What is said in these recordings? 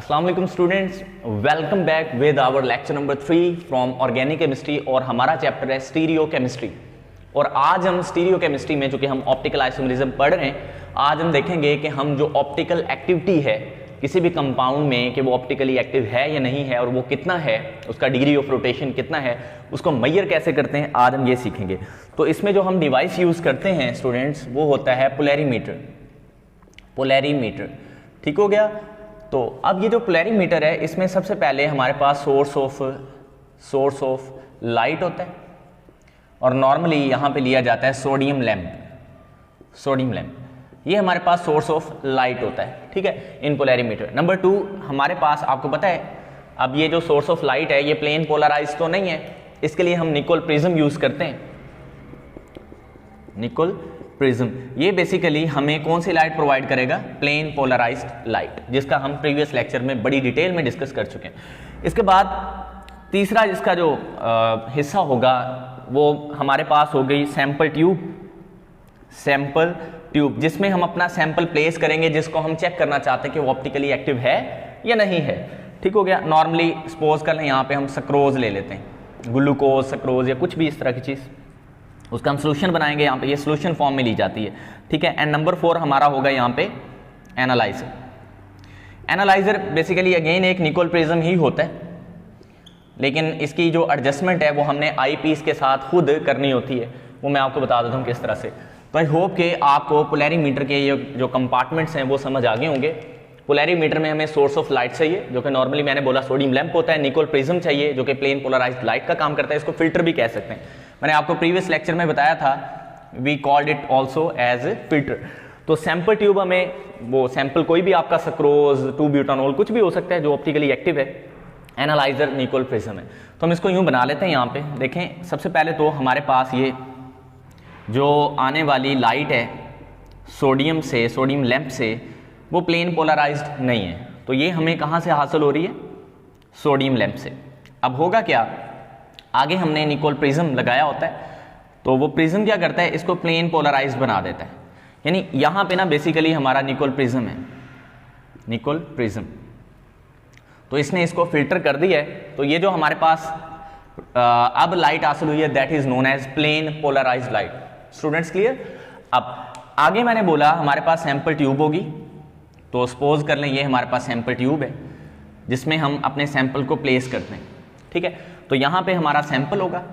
अस्सलाम वालेकुम students, welcome back with our lecture number 3 from organic chemistry और हमारा चैप्टर है स्टीरियो केमिस्ट्री। और आज हम स्टीरियो केमिस्ट्री में, चूंकि हम ऑप्टिकल आइसोमरिज्म पढ़ रहे हैं, आज हम देखेंगे कि हम जो ऑप्टिकल एक्टिविटी है किसी भी कंपाउंड में कि वो ऑप्टिकली एक्टिव है या नहीं है और वो कितना है, उसका डिग्री ऑफ रोटेशन कितना है, उसको मेजर कैसे करते हैं, आज हम ये सीखेंगे। तो इसमें जो हम डिवाइस यूज करते हैं स्टूडेंट्स, वो होता है पोलैरीमीटर। पोलैरीमीटर, ठीक हो गया। तो अब ये जो पोलैरीमीटर है, इसमें सबसे पहले हमारे पास सोर्स ऑफ लाइट होता है और नॉर्मली यहाँ पे लिया जाता है सोडियम लैंप। ये हमारे पास सोर्स ऑफ लाइट होता है, ठीक है, इन पोलैरीमीटर। नंबर 2 हमारे पास, आपको पता है, अब ये जो सोर्स ऑफ लाइट है ये प्लेन पोलराइज तो नहीं है, इसके लिए हम निकोल प्रिज्म यूज करते हैं। निकोल प्रिज्म ये बेसिकली हमें कौन सी लाइट प्रोवाइड करेगा? प्लेन पोलराइज्ड लाइट, जिसका हम प्रीवियस लेक्चर में बड़ी डिटेल में डिस्कस कर चुके हैं। इसके बाद तीसरा जिसका जो हिस्सा होगा वो हमारे पास हो गई सैंपल ट्यूब, जिसमें हम अपना सैंपल प्लेस करेंगे, जिसको हम चेक करना चाहते हैं कि वो ऑप्टिकली एक्टिव है या नहीं है, ठीक हो गया। नॉर्मली सपोज कर लें यहाँ पे हम सक्रोज ले लेते हैं, ग्लूकोज, सक्रोज या कुछ भी इस तरह की चीज़, उसका हम सोल्यूशन बनाएंगे। यहाँ पे ये सोल्यूशन फॉर्म में ली जाती है, ठीक है। एंड नंबर 4 हमारा होगा यहाँ पे एनालाइजर बेसिकली अगेन एक निकोल प्रिज्म ही होता है, लेकिन इसकी जो एडजस्टमेंट है वो हमने आई पीस के साथ खुद करनी होती है, वो मैं आपको बता देता हूँ किस तरह से। तो आई होप कि आपको पोलैरीमीटर के ये जो कंपार्टमेंट्स हैं वो समझ आ गए होंगे। पोलैरीमीटर में हमें सोर्स ऑफ लाइट चाहिए, जो कि नॉर्मली मैंने बोला सोडियम लैंप होता है। निकोल प्रिज्म चाहिए, जो कि प्लेन पोलराइज्ड लाइट का काम करता है, इसको फिल्टर भी कह सकते हैं। मैंने आपको प्रीवियस लेक्चर में बताया था, we called it also as a filter. तो सैंपल ट्यूब हमें, वो सैंपल कोई भी आपका सक्रोज, 2-ब्यूटानॉल कुछ भी हो सकता है जो ऑप्टिकली एक्टिव है। एनालाइजर निकोल प्रिज्म है। तो हम इसको यूं बना लेते हैं। यहाँ पे देखें, सबसे पहले तो हमारे पास ये जो आने वाली लाइट है सोडियम लैंप से, वो प्लेन पोलराइज्ड नहीं है। तो ये हमें कहाँ से हासिल हो रही है? सोडियम लैंप से। अब होगा क्या, आगे हमने निकोल प्रिज्म लगाया होता है, तो वो प्रिज्म क्या करता है, इसको प्लेन पोलराइज्ड बना देता है। यानी यहाँ पे ना बेसिकली हमारा निकोल प्रिज्म है, निकोल प्रिज्म। तो इसने इसको फिल्टर कर दिया है। तो ये जो हमारे पास अब लाइट हासिल हुई है, that is known as plane polarised light. Students clear? अब आगे मैंने बोला हमारे पास सैंपल ट्यूब होगी। तो सपोज कर लें ये हमारे पास सैंपल ट्यूब है, जिसमें हम अपने सैंपल को प्लेस करते हैं, ठीक है। तो यहाँ पे हमारा सैंपल होगा।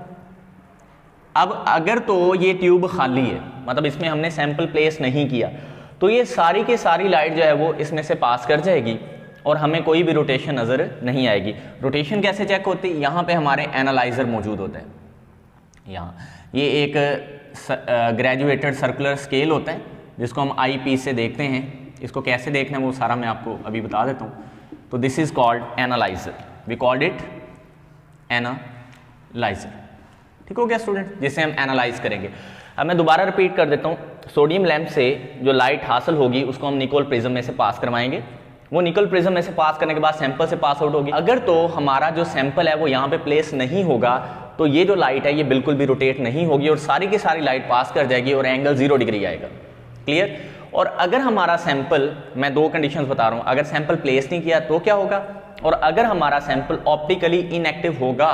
अब अगर तो ये ट्यूब खाली है, मतलब इसमें हमने सैंपल प्लेस नहीं किया, तो ये सारी की सारी लाइट जो है वो इसमें से पास कर जाएगी और हमें कोई भी रोटेशन नज़र नहीं आएगी। रोटेशन कैसे चेक होती है? यहाँ पे हमारे एनालाइजर मौजूद होता है। यहाँ ये एक ग्रेजुएटेड सर्कुलर स्केल होता है, जिसको हम आई पीस से देखते हैं। इसको कैसे देखना है वो सारा मैं आपको अभी बता देता हूँ। तो this is called analyser, we called it analyser, ठीक हो गया स्टूडेंट, जिसे हम एनालाइज करेंगे। अब मैं दोबारा रिपीट कर देता हूँ, सोडियम लैंप से जो लाइट हासिल होगी उसको हम निकोल प्रिज्म में से पास करवाएंगे। वो निकोल प्रिज्म में से पास करने के बाद सैंपल से पास आउट होगी। अगर तो हमारा जो सैंपल है वो यहाँ पे प्लेस नहीं होगा, तो ये जो लाइट है ये बिल्कुल भी रोटेट नहीं होगी और सारी की सारी लाइट पास कर जाएगी और एंगल 0 डिग्री आएगा। क्लियर? और अगर हमारा सैंपल, मैं 2 कंडीशंस बता रहा हूँ, अगर सैंपल प्लेस नहीं किया तो क्या होगा, और अगर हमारा सैंपल ऑप्टिकली इनएक्टिव होगा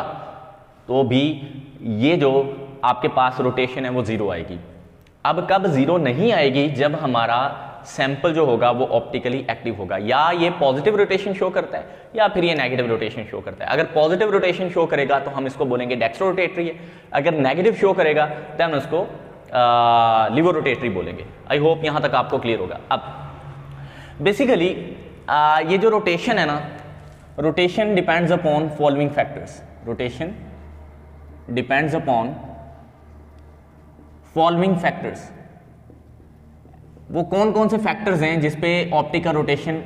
तो भी ये जो आपके पास रोटेशन है वो 0 आएगी। अब कब 0 नहीं आएगी? जब हमारा सैंपल जो होगा वो ऑप्टिकली एक्टिव होगा। या ये पॉजिटिव रोटेशन शो करता है या फिर ये नेगेटिव रोटेशन शो करता है। अगर पॉजिटिव रोटेशन शो करेगा तो हम इसको बोलेंगे डेक्स्ट्रो रोटेटरी है, अगर नेगेटिव शो करेगा तो हम इसको लिवो रोटेटरी बोलेंगे। आई होप यहां तक आपको क्लियर होगा। अब बेसिकली ये जो रोटेशन है ना, rotation depends upon following factors. Rotation depends upon following factors. वो कौन कौन से फैक्टर्स हैं जिस पे ऑप्टिकल रोटेशन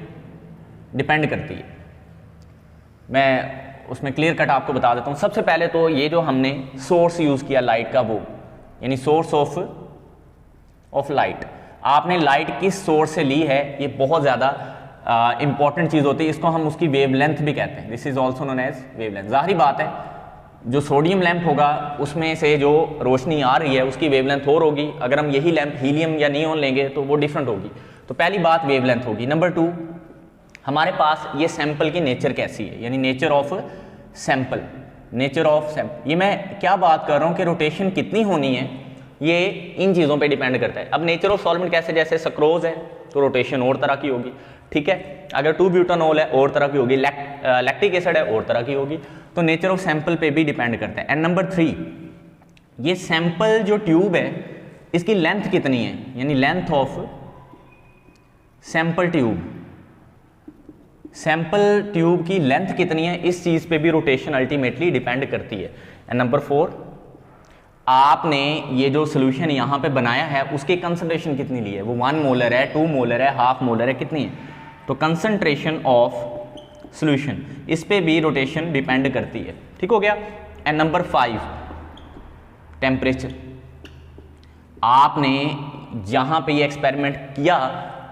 डिपेंड करती है, मैं उसमें क्लियर कट आपको बता देता हूँ। सबसे पहले तो ये जो हमने सोर्स यूज किया लाइट का, वो यानी सोर्स ऑफ लाइट, आपने लाइट किस सोर्स से ली है, ये बहुत ज़्यादा इंपॉर्टेंट चीज़ होती है। इसको हम उसकी वेवलेंथ भी कहते हैं। This is also known as wavelength. जाहिर बात है, जो सोडियम लैंप होगा उसमें से जो रोशनी आ रही है उसकी वेवलेंथ और होगी। अगर हम यही लैंप हीलियम या नियोन लेंगे तो वो डिफरेंट होगी। तो पहली बात वेवलेंथ होगी। नंबर 2 हमारे पास ये सैंपल की नेचर कैसी है, यानी nature of sample, nature of sample. ये मैं क्या बात कर रहा हूँ कि रोटेशन कितनी होनी है, ये इन चीज़ों पे डिपेंड करता है। अब नेचर ऑफ सॉल्वेंट कैसे, जैसे सक्रोज है तो रोटेशन और तरह की होगी, ठीक है। अगर 2-ब्यूटानॉल है और तरह की होगी, लैक्टिक एसिड है और तरह की होगी। तो नेचर ऑफ सैंपल पे भी डिपेंड करता है। एंड नंबर 3, ये सैंपल जो ट्यूब है इसकी लेंथ कितनी है, यानी length of sample tube, sample tube की लेंथ कितनी है, इस चीज पे भी रोटेशन अल्टीमेटली डिपेंड करती है। एंड नंबर 4, आपने ये जो सोल्यूशन यहां पे बनाया है उसकी कंसंट्रेशन कितनी ली है, वो 1 मोलर है, 2 मोलर है, हाफ मोलर है, कितनी है। तो कंसंट्रेशन ऑफ सोल्यूशन, इस पे भी रोटेशन डिपेंड करती है, ठीक हो गया। And number 5, temperature. आपने जहां पे ये एक्सपेरिमेंट किया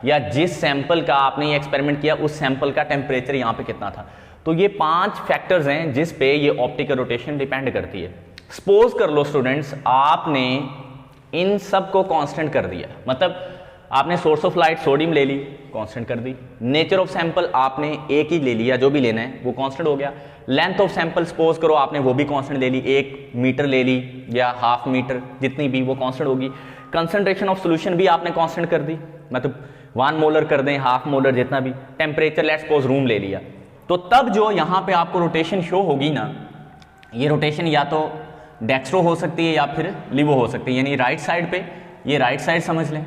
या जिस सैंपल का आपने ये एक्सपेरिमेंट किया उस सैंपल का टेम्परेचर यहाँ पे कितना था। तो ये 5 फैक्टर्स हैं जिस पे ये ऑप्टिकल रोटेशन डिपेंड करती है। सपोज कर लो स्टूडेंट्स, आपने इन सब को कांस्टेंट कर दिया, मतलब आपने सोर्स ऑफ लाइट सोडियम ले ली, कांस्टेंट कर दी। नेचर ऑफ सैंपल आपने एक ही ले लिया, जो भी लेना है वो कांस्टेंट हो गया। लेंथ ऑफ सैंपल सपोज करो आपने वो भी कांस्टेंट ले ली, 1 मीटर ले ली या हाफ मीटर, जितनी भी वो कांस्टेंट होगी। कंसंट्रेशन ऑफ सोल्यूशन भी आपने कांस्टेंट कर दी, मतलब 1 मोलर कर दें, हाफ मोलर, जितना भी। टेम्परेचर लेट्स सपोज रूम ले लिया। तो तब जो यहाँ पे आपको रोटेशन शो होगी ना, ये रोटेशन या तो डेक्स्ट्रो हो सकती है या फिर लिवो हो सकती है, यानी राइट साइड पे, ये राइट साइड समझ लें,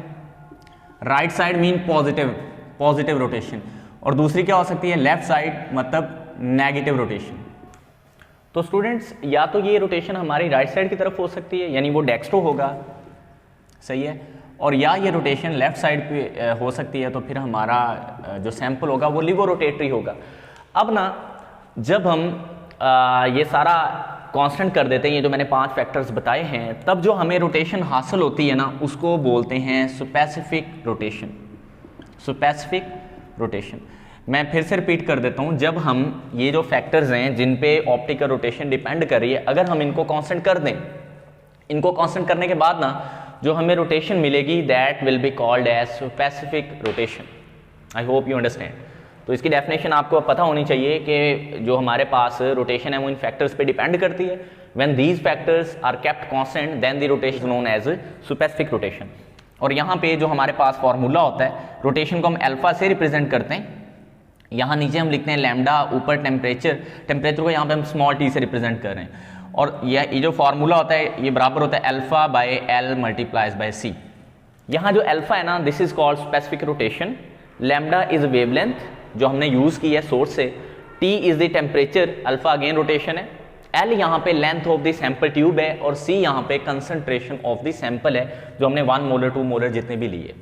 right side mean positive rotation, और दूसरी क्या हो सकती है, लेफ्ट साइड, मतलब नेगेटिव रोटेशन। तो स्टूडेंट्स या तो ये रोटेशन हमारी राइट साइड की तरफ हो सकती है, यानी वो डेक्स्ट्रो होगा, सही है, और या ये रोटेशन लेफ्ट साइड पे हो सकती है, तो फिर हमारा जो सैंपल होगा वो लिवो रोटेटरी होगा। अब ना जब हम ये सारा कांस्टेंट कर देते हैं, ये जो मैंने 5 फैक्टर्स बताए हैं, तब जो हमें रोटेशन हासिल होती है ना, उसको बोलते हैं स्पेसिफिक रोटेशन। स्पेसिफिक रोटेशन, मैं फिर से रिपीट कर देता हूं, जब हम ये जो फैक्टर्स हैं जिन पे ऑप्टिकल रोटेशन डिपेंड कर रही है, अगर हम इनको कांस्टेंट कर दें, इनको कांस्टेंट करने के बाद ना जो हमें रोटेशन मिलेगी, that will be called as specific rotation. I hope you understand. तो इसकी डेफिनेशन आपको पता होनी चाहिए कि जो हमारे पास रोटेशन है वो इन फैक्टर्स पे डिपेंड करती है। When these factors are kept constant then the rotation known as specific rotation. और यहाँ पे जो हमारे पास फॉर्मूला होता है, रोटेशन को हम अल्फा से रिप्रेजेंट करते हैं। यहाँ नीचे हम लिखते हैं लैम्डा, ऊपर टेम्परेचर को यहाँ पे हम स्मॉल टी से रिप्रेजेंट कर रहे हैं। और ये जो फॉर्मूला होता है ये बराबर होता है alpha by L multiplies by C. यहाँ जो अल्फा है ना, this is called specific rotation, lambda is wavelength जो हमने यूज की है सोर्स से, T is the temperature, alpha again rotation है, एल यहाँ पे length of the sample tube है, और सी यहाँ पे कंसंट्रेशन ऑफ द सैंपल है जो हमने 1 मोलर 2 मोलर जितने भी लिए।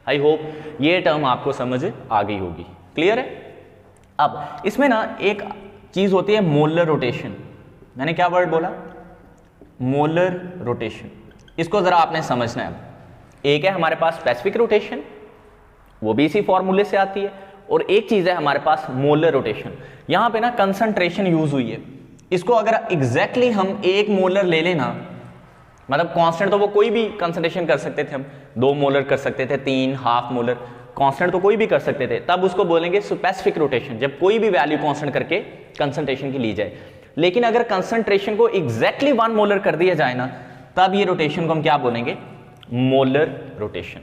आई होप ये टर्म आपको समझ आ गई होगी, क्लियर है। अब इसमें ना एक चीज होती है मोलर रोटेशन। मैंने क्या वर्ड बोला, मोलर रोटेशन। इसको जरा आपने समझना है। एक है हमारे पास स्पेसिफिक रोटेशन, वो भी इसी फॉर्मूले से आती है, और एक चीज है हमारे पास मोलर रोटेशन। यहां पे ना कंसंट्रेशन यूज हुई है, इसको अगर एग्जैक्टली हम 1 मोलर ले लेना, मतलब कांस्टेंट तो वो कोई भी कंसंट्रेशन कर सकते थे, हम 2 मोलर कर सकते थे, 3, हाफ मोलर, कांस्टेंट तो कोई भी कर सकते थे, तब उसको बोलेंगे स्पेसिफिक रोटेशन, जब कोई भी वैल्यू कांस्टेंट करके कंसंट्रेशन की ली जाए। लेकिन अगर कंसंट्रेशन को एग्जैक्टली 1 मोलर कर दिया जाए ना, तब ये रोटेशन को हम क्या बोलेंगे, molar rotation.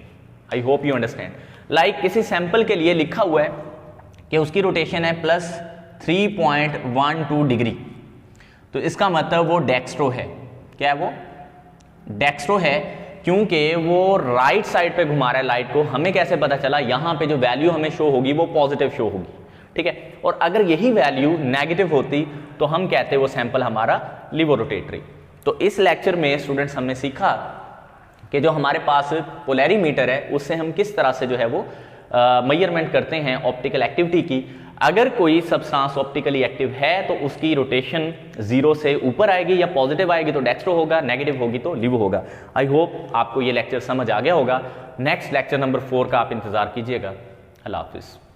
I hope you understand. Like किसी सैंपल के लिए लिखा हुआ है कि उसकी रोटेशन है +3.12 डिग्री, तो इसका मतलब वो डेक्स्ट्रो है। क्या है वो, डेक्स्ट्रो है, क्योंकि वो राइट साइड पे घुमा रहा है लाइट को। हमें कैसे पता चला, यहां पे जो वैल्यू हमें शो होगी वो पॉजिटिव शो होगी, ठीक है। और अगर यही वैल्यू नेगेटिव होती तो हम कहते वो सैंपल हमारा लिवो रोटेटरी। तो इस लेक्चर में स्टूडेंट्स हमने सीखा कि जो हमारे पास पोलैरीमीटर है उससे हम किस तरह से जो है वो मेजरमेंट करते हैं ऑप्टिकल एक्टिविटी की। अगर कोई सब्सटेंस ऑप्टिकली एक्टिव है तो उसकी रोटेशन 0 से ऊपर आएगी, या पॉजिटिव आएगी तो डेक्स्ट्रो होगा, नेगेटिव होगी तो लिवो होगा। आई होप आपको ये लेक्चर समझ आ गया होगा। नेक्स्ट लेक्चर नंबर 4 का आप इंतजार कीजिएगा। अल्लाह हाफिज़।